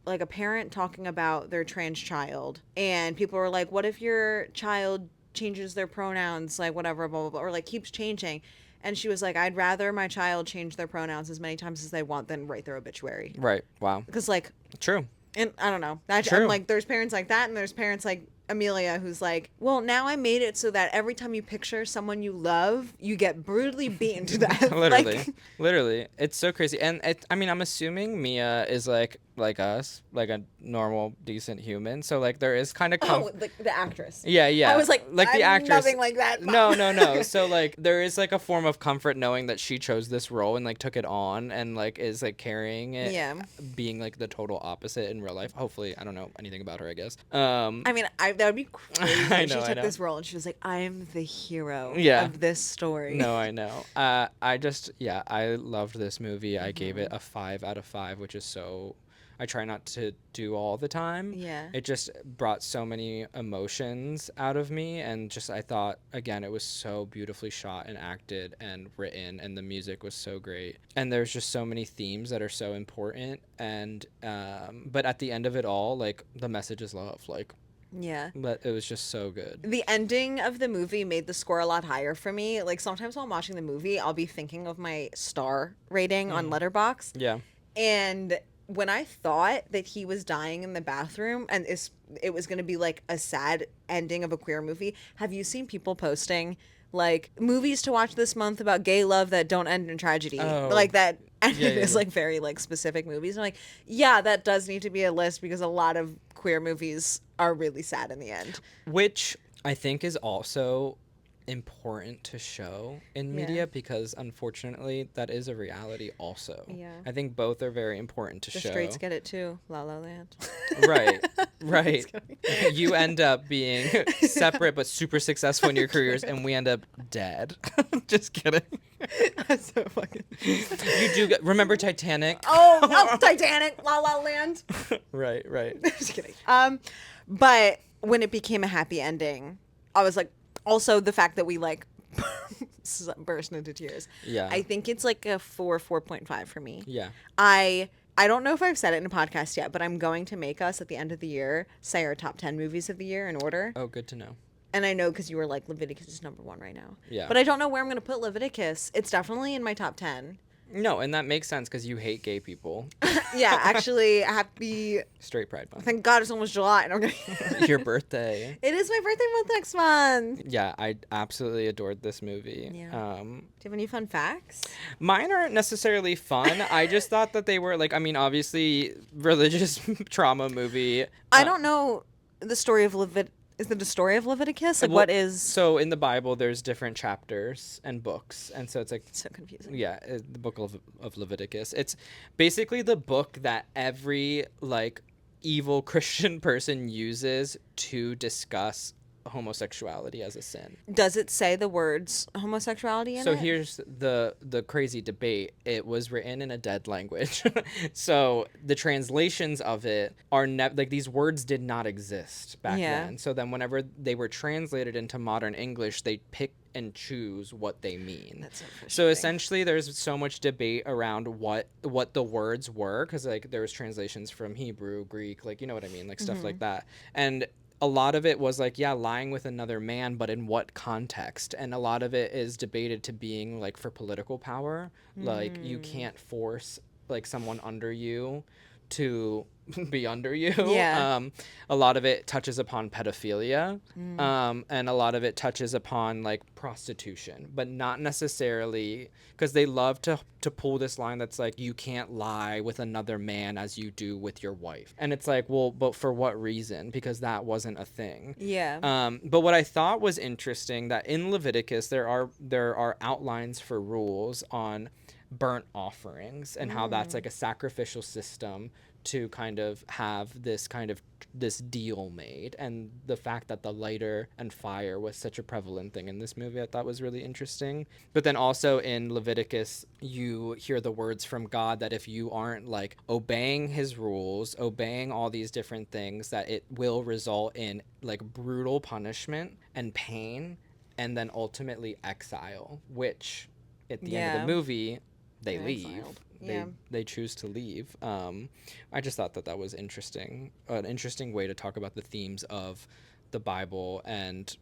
like a parent talking about their trans child, and people were like, what if your child changes their pronouns, like whatever, blah blah blah, or like keeps changing. And she was like, I'd rather my child change their pronouns as many times as they want than write their obituary. Right. Wow. Because like, True. and I don't know, True. I'm like, there's parents like that, and there's parents like Amelia who's like, well, now I made it so that every time you picture someone you love, you get brutally beaten to death. Literally. Like, Literally. It's so crazy. And I mean, I'm assuming Mia is like us, like a normal, decent human. So like there is kind of the actress. Yeah. I was like the I'm actress. nothing like that. No. So like there is like a form of comfort knowing that she chose this role and like took it on and like is like carrying it. Yeah. Being like the total opposite in real life. Hopefully, I don't know anything about her, I guess. I mean, that would be crazy. I If know, she I took know. this role and she was like, I'm the hero Yeah. of this story. No, I know. I loved this movie. I gave it a 5 out of 5, which is so. I try not to do all the time. Yeah. It just brought so many emotions out of me, and just I thought again it was so beautifully shot and acted and written, and the music was so great. And there's just so many themes that are so important, and but at the end of it all, like the message is love, like. Yeah. But it was just so good. The ending of the movie made the score a lot higher for me. Like sometimes while I'm watching the movie, I'll be thinking of my star rating on Letterboxd. Yeah. And when I thought that he was dying in the bathroom and it was going to be like a sad ending of a queer movie, have you seen people posting like movies to watch this month about gay love that don't end in tragedy? Oh. Like that. And Yeah, it is yeah. like very like specific movies. And I'm like, yeah, that does need to be a list because a lot of queer movies are really sad in the end. Which I think is also important to show in Yeah. media because unfortunately that is a reality also. Yeah. I think both are very important to The show. straights get it too. La La Land. Right. You end up being separate but super successful in your careers, and we end up dead. Just kidding. That's so fucking. You do remember Titanic? Oh no, Titanic, La La Land. Right. Just kidding. But when it became a happy ending, I was like, also the fact that we like burst into tears. Yeah. I think it's like a 4.5 for me. Yeah. I don't know if I've said it in a podcast yet, but I'm going to make us at the end of the year say our top 10 movies of the year in order. Oh, good to know. And I know because you were like, Leviticus is number 1 right now. Yeah. But I don't know where I'm going to put Leviticus. It's definitely in my top 10. No, and that makes sense because you hate gay people. Yeah, actually, happy. Straight Pride Month. Thank God it's almost July. And I'm gonna... Your birthday. It is my birthday month next month. Yeah, I absolutely adored this movie. Yeah. Do you have any fun facts? Mine aren't necessarily fun. I just thought that they were like, I mean, obviously religious trauma movie. I don't know the story of Leviticus. Is it the story of Leviticus? Like, Well, what is... So in the Bible, there's different chapters and books. And so it's like, so confusing. yeah, the book of Leviticus. It's basically the book that every like evil Christian person uses to discuss homosexuality as a sin. Does it say the words homosexuality in So it? here's the crazy debate. It was written in a dead language. So the translations of it are like these words did not exist back then. So then whenever they were translated into modern English, they pick and choose what they mean. That's so frustrating. So essentially there's so much debate around what the words were because like there was translations from Hebrew, Greek, like you know what I mean, like stuff like that. And a lot of it was like, yeah, lying with another man, but in what context? And a lot of it is debated to being like for political power. Like you can't force like someone under you to be under you. Yeah. A lot of it touches upon pedophilia, and a lot of it touches upon like prostitution, but not necessarily, because they love to pull this line that's like, you can't lie with another man as you do with your wife, and it's like, well, but for what reason? Because that wasn't a thing. Yeah. But what I thought was interesting, that in Leviticus there are outlines for rules on burnt offerings and how that's like a sacrificial system to kind of have this deal made. And the fact that the lighter and fire was such a prevalent thing in this movie, I thought was really interesting. But then also in Leviticus, you hear the words from God that if you aren't like obeying his rules, obeying all these different things, that it will result in like brutal punishment and pain, and then ultimately exile, which at the end of the movie, they leave. Exiled. Yeah. They choose to leave. I just thought that was interesting, an interesting way to talk about the themes of the Bible, and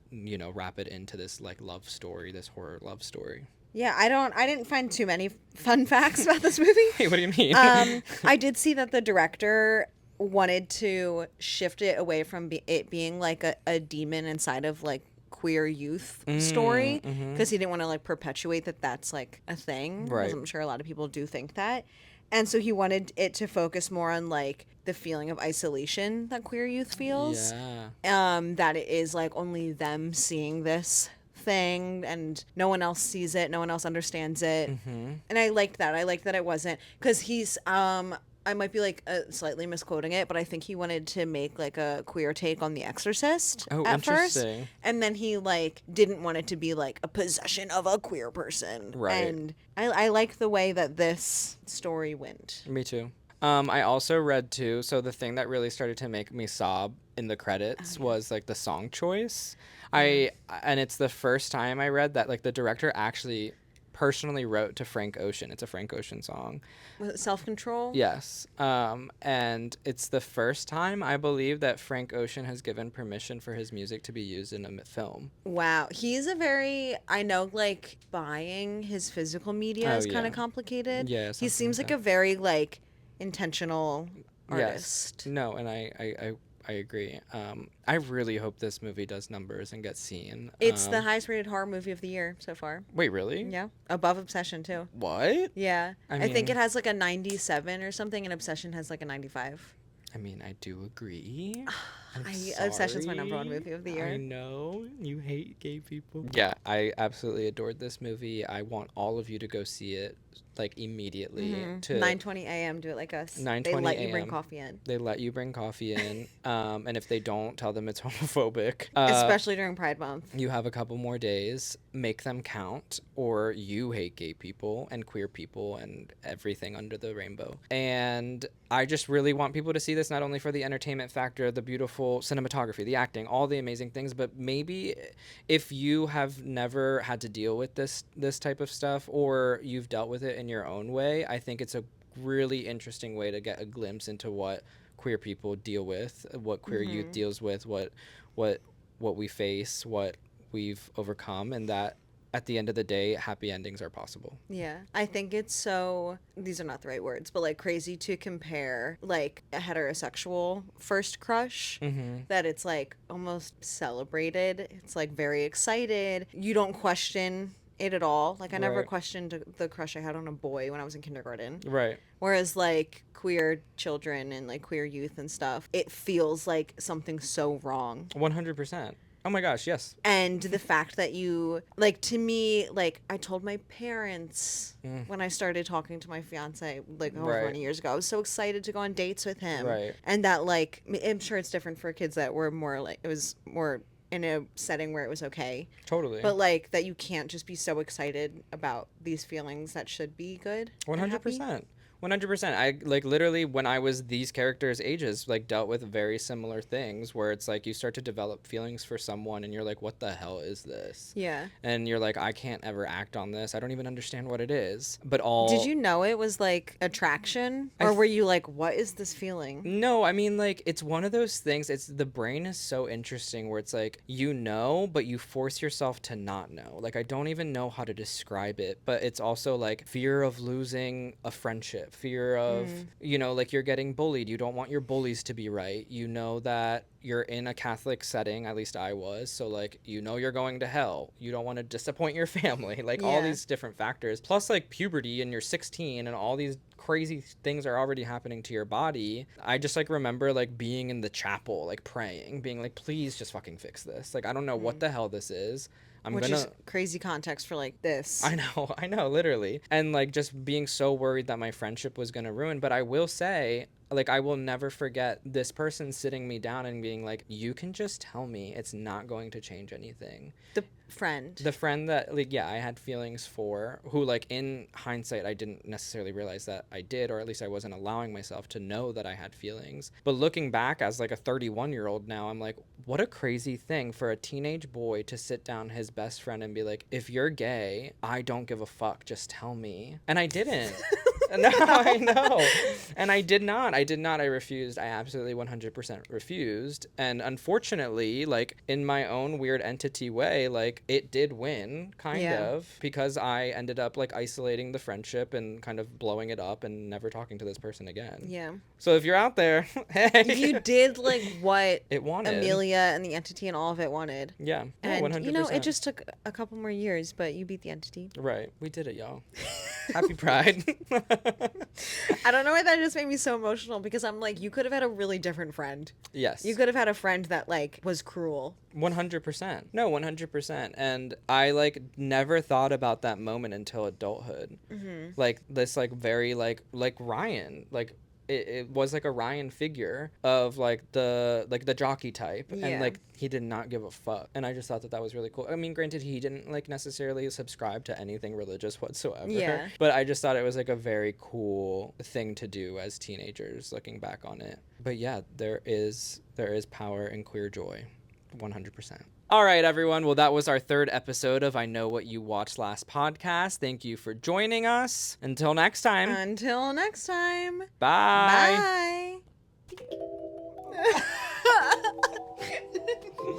wrap it into this like love story, this horror love story. Yeah, I didn't find too many fun facts about this movie. Hey, what do you mean? I did see that the director wanted to shift it away from it being like a demon inside of like queer youth story, because he didn't want to like perpetuate that that's like a thing. Right. 'Cause I'm sure a lot of people do think that. And so he wanted it to focus more on like the feeling of isolation that queer youth feels. Yeah. That it is like only them seeing this thing and no one else sees it, no one else understands it. And I liked that. I liked that it wasn't, because he's I might be like slightly misquoting it, but I think he wanted to make like a queer take on The Exorcist at first, interesting. and then he like didn't want it to be like a possession of a queer person. Right. And I like the way that this story went. Me too. I also read too, so the thing that really started to make me sob in the credits was like the song choice. And it's the first time I read that like the director actually personally wrote to Frank Ocean. It's a Frank Ocean song. Was it Self-Control? Yes. And it's the first time, I believe, that Frank Ocean has given permission for his music to be used in a film. Wow. He's a very, I know, like, buying his physical media is kind of complicated. Yeah, he seems like like a very, like, intentional artist. Yes. No, and I agree. I really hope this movie does numbers and gets seen. It's the highest rated horror movie of the year so far. Wait, really? Yeah. Above Obsession, too. What? Yeah. I think mean- it has like a 97 or something, and Obsession has like a 95. I mean, I do agree. Obsession's my number one movie of the year. I know. You hate gay people. Yeah, I absolutely adored this movie. I want all of you to go see it, like, immediately. To 9:20 a.m. Do it like us. 9:20 They let you bring a.m.. coffee in. They let you bring coffee in. And if they don't, tell them it's homophobic. Especially during Pride Month. You have a couple more days. Make them count, or you hate gay people and queer people and everything under the rainbow. And I just really want people to see this, not only for the entertainment factor, the beautiful cinematography, the acting, all the amazing things, but maybe if you have never had to deal with this type of stuff, or you've dealt with it in your own way, I think it's a really interesting way to get a glimpse into what queer people deal with, what queer youth deals with, what we face, what we've overcome, and that at the end of the day, happy endings are possible. Yeah. I think it's so, these are not the right words, but like crazy to compare like a heterosexual first crush, that it's like almost celebrated. It's like very excited. You don't question it at all. Like I never Right. questioned the crush I had on a boy when I was in kindergarten. Right. Whereas like queer children and like queer youth and stuff, it feels like something so wrong. 100%. Oh my gosh, yes. And the fact that you, like, to me, like, I told my parents when I started talking to my fiance, like, over Right. 20 years ago, I was so excited to go on dates with him. Right. And that, like, I'm sure it's different for kids that were more, like, it was more in a setting where it was okay. Totally. But, like, that you can't just be so excited about these feelings that should be good. and happy. 100%. 100%. I like literally when I was these characters' ages, like dealt with very similar things where it's like you start to develop feelings for someone and you're like, what the hell is this? Yeah. And you're like, I can't ever act on this. I don't even understand what it is. But all. Did you know it was, like, attraction? Or were you like, what is this feeling? No, I mean, like, it's one of those things. It's the brain is so interesting where it's like, you know, but you force yourself to not know. Like, I don't even know how to describe it, but it's also like fear of losing a friendship, fear of, you know, like you're getting bullied. You don't want your bullies to be right. You know that you're in a Catholic setting, at least I was. So like, you know, you're going to hell. You don't want to disappoint your family. Like all these different factors. Plus like puberty and you're 16 and all these crazy things are already happening to your body. I just like remember like being in the chapel, like praying, being like, please just fucking fix this. Like, I don't know what the hell this is. Which is crazy context for like this. I know, literally. And like just being so worried that my friendship was going to ruin. But I will say, like, I will never forget this person sitting me down and being like, you can just tell me, it's not going to change anything. The friend that, like, yeah, I had feelings for, who, like, in hindsight, I didn't necessarily realize that I did, or at least I wasn't allowing myself to know that I had feelings. But looking back as like a 31-year-old now, I'm like, what a crazy thing for a teenage boy to sit down his best friend and be like, if you're gay, I don't give a fuck, just tell me. And I didn't. No, I know. And I did not. I refused. I absolutely 100% refused. And unfortunately, like, in my own weird entity way, like, it did win, kind of, because I ended up, like, isolating the friendship and kind of blowing it up and never talking to this person again. Yeah. So if you're out there, hey. You did, like, what it wanted. Amelia and the entity and all of it wanted. Yeah. And, 100%. you know, it just took a couple more years, but you beat the entity. Right. We did it, y'all. Happy Pride. I don't know why that just made me so emotional, because I'm like, you could have had a really different friend. Yes. You could have had a friend that, like, was cruel. 100%. No, 100%. And I, like, never thought about that moment until adulthood. Mm-hmm. Like, this, like, very, like Ryan, like, it was like a Ryan figure of like the jockey type, and like he did not give a fuck, and I just thought that was really cool. I mean, granted, he didn't like necessarily subscribe to anything religious whatsoever, but I just thought it was like a very cool thing to do as teenagers, looking back on it. But yeah, there is power in queer joy, 100%. All right, everyone. Well, that was our third episode of I Know What You Watched Last podcast. Thank you for joining us. Until next time. Bye. Bye.